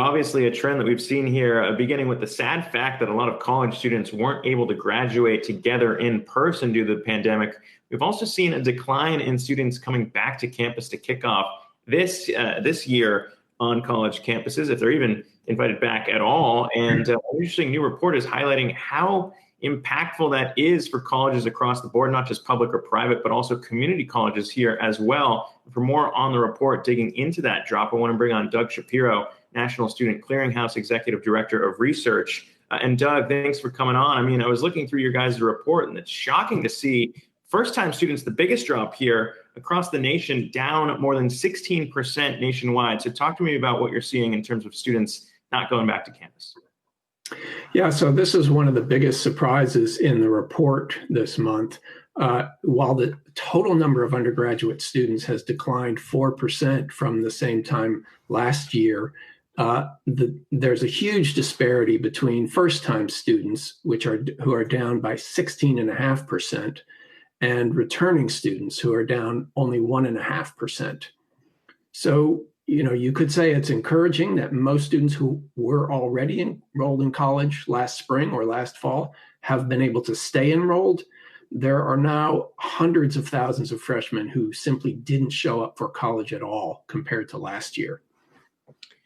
obviously a trend that we've seen here, beginning with the sad fact that a lot of college students weren't able to graduate together in person due to the pandemic. We've also seen a decline in students coming back to campus to kick off this year on college campuses, if they're even invited back at all. And an interesting new report is highlighting how impactful that is for colleges across the board, not just public or private, but also community colleges here as well. For more on the report, digging into that drop, I want to bring on Doug Shapiro, National Student Clearinghouse Executive Director of Research. And Doug, thanks for coming on. I mean, I was looking through your guys' report, and it's shocking to see first-time students, the biggest drop here across the nation, down more than 16% nationwide. So talk to me about what you're seeing in terms of students not going back to campus. Yeah, so this is one of the biggest surprises in the report this month. While the total number of undergraduate students has declined 4% from the same time last year, there's a huge disparity between first-time students, who are down by 16.5%, and returning students, who are down only 1.5%. So, you could say it's encouraging that most students who were already enrolled in college last spring or last fall have been able to stay enrolled. There are now hundreds of thousands of freshmen who simply didn't show up for college at all compared to last year.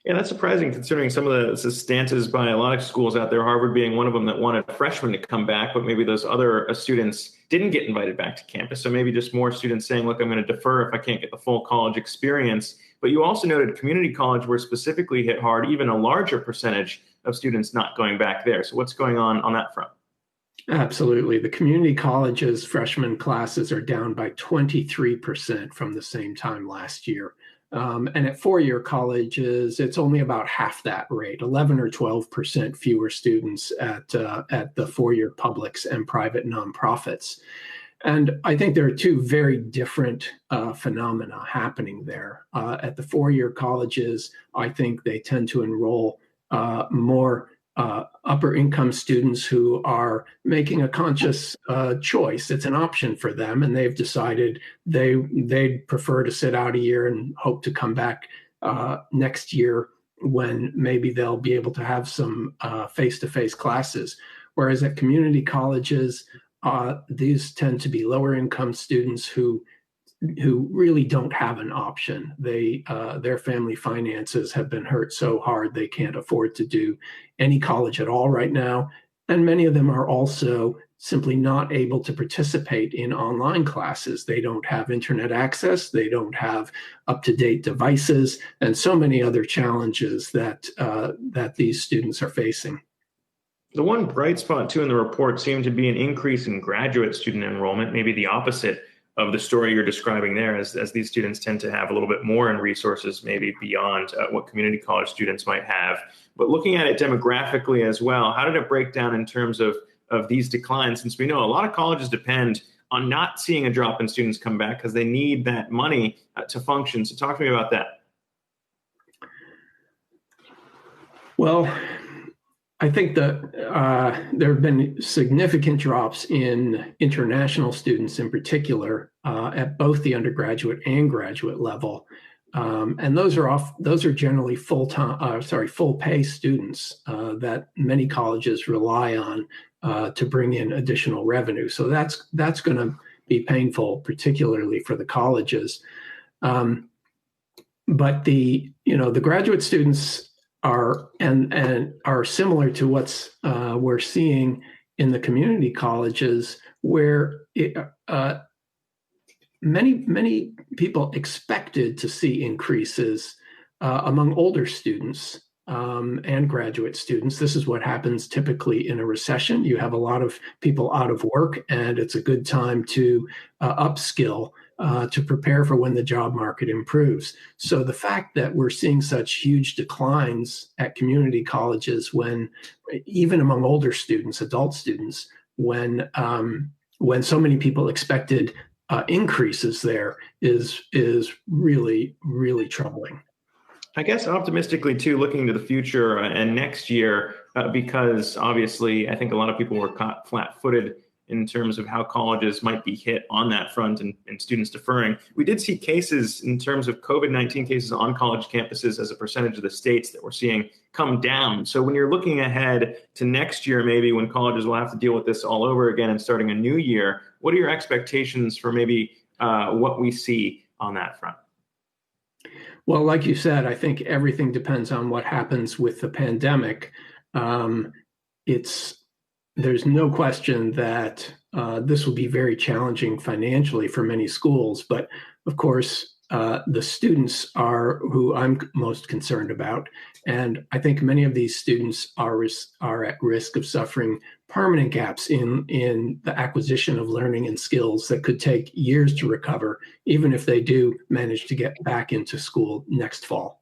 Yeah, that's surprising considering some of the stances by a lot of schools out there, Harvard being one of them, that wanted freshmen to come back, but maybe those other students didn't get invited back to campus. So maybe just more students saying, look, I'm going to defer if I can't get the full college experience. But you also noted community college were specifically hit hard, even a larger percentage of students not going back there. So what's going on that front? Absolutely. The community colleges freshman classes are down by 23% from the same time last year. And at four-year colleges, it's only about half that rate, 11 or 12% fewer students at the four-year publics and private nonprofits. And I think there are two very different phenomena happening there. At the four-year colleges, I think they tend to enroll more upper income students who are making a conscious choice. It's an option for them, and they've decided they'd prefer to sit out a year and hope to come back next year when maybe they'll be able to have some face-to-face classes. Whereas at community colleges, these tend to be lower income students who really don't have an option. Their family finances have been hurt so hard they can't afford to do any college at all right now. And many of them are also simply not able to participate in online classes. They don't have internet access. They don't have up-to-date devices, and so many other challenges that these students are facing. The one bright spot, too, in the report seemed to be an increase in graduate student enrollment, maybe the opposite of the story you're describing there, as these students tend to have a little bit more in resources, maybe beyond what community college students might have. But looking at it demographically as well, how did it break down in terms of these declines? Since we know a lot of colleges depend on not seeing a drop in students come back because they need that money to function. So talk to me about that. Well, I think that there have been significant drops in international students in particular at both the undergraduate and graduate level. And those are generally full pay students that many colleges rely on to bring in additional revenue. So that's going to be painful, particularly for the colleges. But the graduate students are similar to what's we're seeing in the community colleges, where many people expected to see increases among older students and graduate students. This is what happens typically in a recession. You have a lot of people out of work, and it's a good time to upskill to prepare for when the job market improves. So the fact that we're seeing such huge declines at community colleges, when even among older students, adult students, when so many people expected increases there, is really, really troubling. I guess optimistically too, looking to the future and next year, because obviously I think a lot of people were caught flat-footed in terms of how colleges might be hit on that front and students deferring. We did see cases in terms of COVID-19 cases on college campuses as a percentage of the states that we're seeing come down. So when you're looking ahead to next year, maybe when colleges will have to deal with this all over again and starting a new year, what are your expectations for maybe what we see on that front? Well, like you said, I think everything depends on what happens with the pandemic. There's no question that this will be very challenging financially for many schools, but of course, the students are who I'm most concerned about. And I think many of these students are at risk of suffering permanent gaps in the acquisition of learning and skills that could take years to recover, even if they do manage to get back into school next fall.